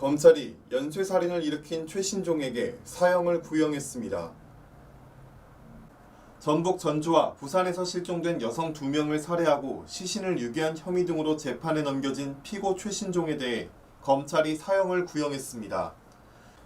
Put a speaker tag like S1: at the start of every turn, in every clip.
S1: 검찰이 연쇄살인을 일으킨 최신종에게 사형을 구형했습니다. 전북 전주와 부산에서 실종된 여성 2명을 살해하고 시신을 유기한 혐의 등으로 재판에 넘겨진 피고 최신종에 대해 검찰이 사형을 구형했습니다.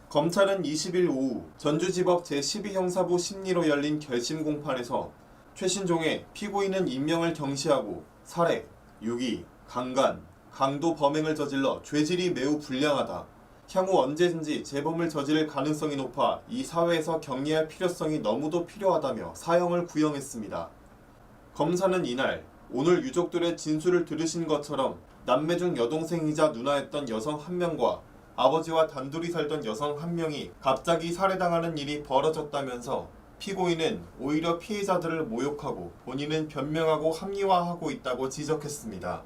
S1: 검찰은 20일 오후 전주지법 제12형사부 심리로 열린 결심 공판에서 최신종의 피고인은 인명을 경시하고 살해, 유기, 강간, 강도 범행을 저질러 죄질이 매우 불량하다. 향후 언제든지 재범을 저지를 가능성이 높아 이 사회에서 격리할 필요성이 너무도 필요하다며 사형을 구형했습니다. 검사는 이날 오늘 유족들의 진술을 들으신 것처럼 남매 중 여동생이자 누나였던 여성 1명과 아버지와 단둘이 살던 여성 1명이 갑자기 살해당하는 일이 벌어졌다면서 피고인은 오히려 피해자들을 모욕하고 본인은 변명하고 합리화하고 있다고 지적했습니다.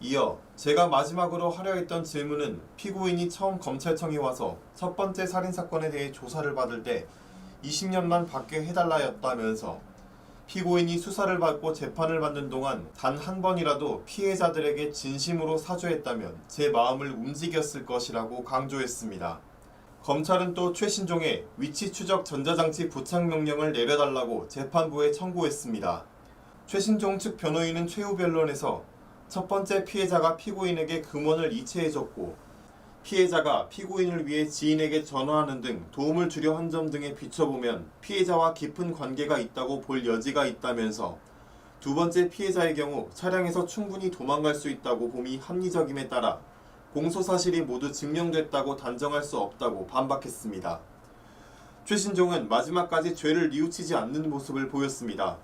S1: 이어 제가 마지막으로 하려 했던 질문은 피고인이 처음 검찰청에 와서 첫 번째 살인사건에 대해 조사를 받을 때 20년만 받게 해달라였다면서 피고인이 수사를 받고 재판을 받는 동안 단 한 번이라도 피해자들에게 진심으로 사죄했다면 제 마음을 움직였을 것이라고 강조했습니다. 검찰은 또 최신종의 위치 추적 전자장치 부착 명령을 내려달라고 재판부에 청구했습니다. 최신종 측 변호인은 최후 변론에서 첫 번째 피해자가 피고인에게 금원을 이체해줬고 피해자가 피고인을 위해 지인에게 전화하는 등 도움을 주려 한 점 등에 비춰보면 피해자와 깊은 관계가 있다고 볼 여지가 있다면서 두 번째 피해자의 경우 차량에서 충분히 도망갈 수 있다고 봄이 합리적임에 따라 공소사실이 모두 증명됐다고 단정할 수 없다고 반박했습니다. 최신종은 마지막까지 죄를 뉘우치지 않는 모습을 보였습니다.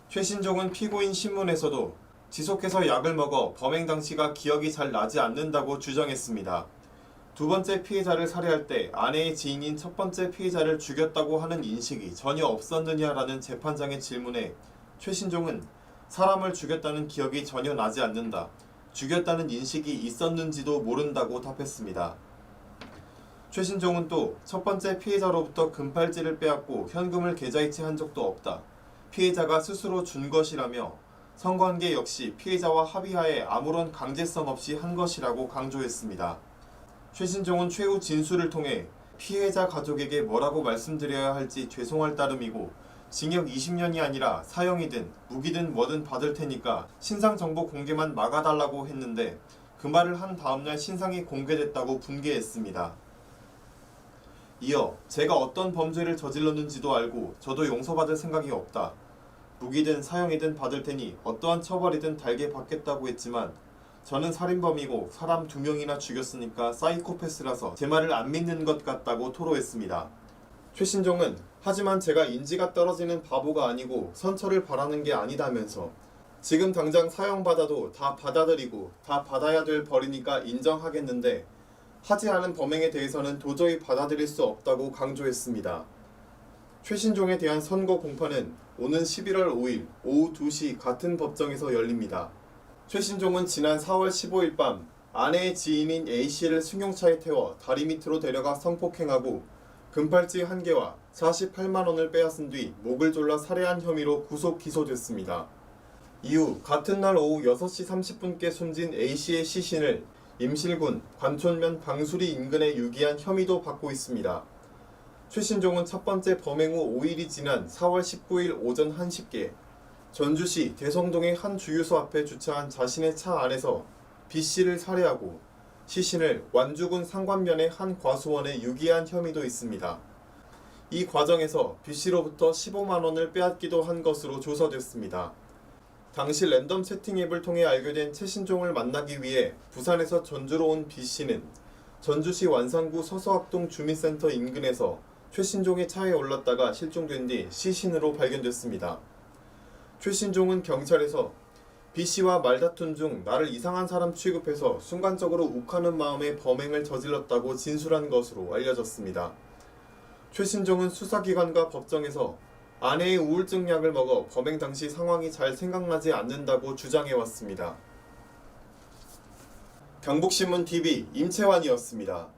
S1: 최신종은 피고인 신문에서도 지속해서 약을 먹어 범행 당시가 기억이 잘 나지 않는다고 주장했습니다. 두 번째 피해자를 살해할 때 아내의 지인인 첫 번째 피해자를 죽였다고 하는 인식이 전혀 없었느냐라는 재판장의 질문에 최신종은 사람을 죽였다는 기억이 전혀 나지 않는다. 죽였다는 인식이 있었는지도 모른다고 답했습니다. 최신종은 또 첫 번째 피해자로부터 금팔찌를 빼앗고 현금을 계좌이체한 적도 없다. 피해자가 스스로 준 것이라며 성관계 역시 피해자와 합의하에 아무런 강제성 없이 한 것이라고 강조했습니다. 최신종은 최후 진술을 통해 피해자 가족에게 뭐라고 말씀드려야 할지 죄송할 따름이고 징역 20년이 아니라 사형이든 무기든 뭐든 받을 테니까 신상 정보 공개만 막아달라고 했는데 그 말을 한 다음날 신상이 공개됐다고 분개했습니다. 이어 제가 어떤 범죄를 저질렀는지도 알고 저도 용서받을 생각이 없다. 무기든 사형이든 받을 테니 어떠한 처벌이든 달게 받겠다고 했지만 저는 살인범이고 사람 2명이나 죽였으니까 사이코패스라서 제 말을 안 믿는 것 같다고 토로했습니다. 최신종은 하지만 제가 인지가 떨어지는 바보가 아니고 선처를 바라는 게 아니다면서 지금 당장 사형받아도 다 받아들이고 다 받아야 될 벌이니까 인정하겠는데 하지 않은 범행에 대해서는 도저히 받아들일 수 없다고 강조했습니다. 최신종에 대한 선고 공판은 오는 11월 5일 오후 2시 같은 법정에서 열립니다. 최신종은 지난 4월 15일 밤 아내의 지인인 A씨를 승용차에 태워 다리 밑으로 데려가 성폭행하고 금팔찌 1개와 48만원을 빼앗은 뒤 목을 졸라 살해한 혐의로 구속 기소됐습니다. 이후 같은 날 오후 6시 30분께 숨진 A씨의 시신을 임실군 관촌면 방수리 인근에 유기한 혐의도 받고 있습니다. 최신종은 첫 번째 범행 후 5일이 지난 4월 19일 오전 1시께 전주시 대성동의 한 주유소 앞에 주차한 자신의 차 안에서 B씨를 살해하고 시신을 완주군 상관면의 한 과수원에 유기한 혐의도 있습니다. 이 과정에서 B씨로부터 15만원을 빼앗기도 한 것으로 조사됐습니다. 당시 랜덤 채팅 앱을 통해 알게 된 최신종을 만나기 위해 부산에서 전주로 온 B씨는 전주시 완산구 서서학동 주민센터 인근에서 최신종의 차에 올랐다가 실종된 뒤 시신으로 발견됐습니다. 최신종은 경찰에서 B씨와 말다툰 중 나를 이상한 사람 취급해서 순간적으로 욱하는 마음에 범행을 저질렀다고 진술한 것으로 알려졌습니다. 최신종은 수사기관과 법정에서 아내의 우울증 약을 먹어 범행 당시 상황이 잘 생각나지 않는다고 주장해왔습니다. 경북신문TV 임채환이었습니다.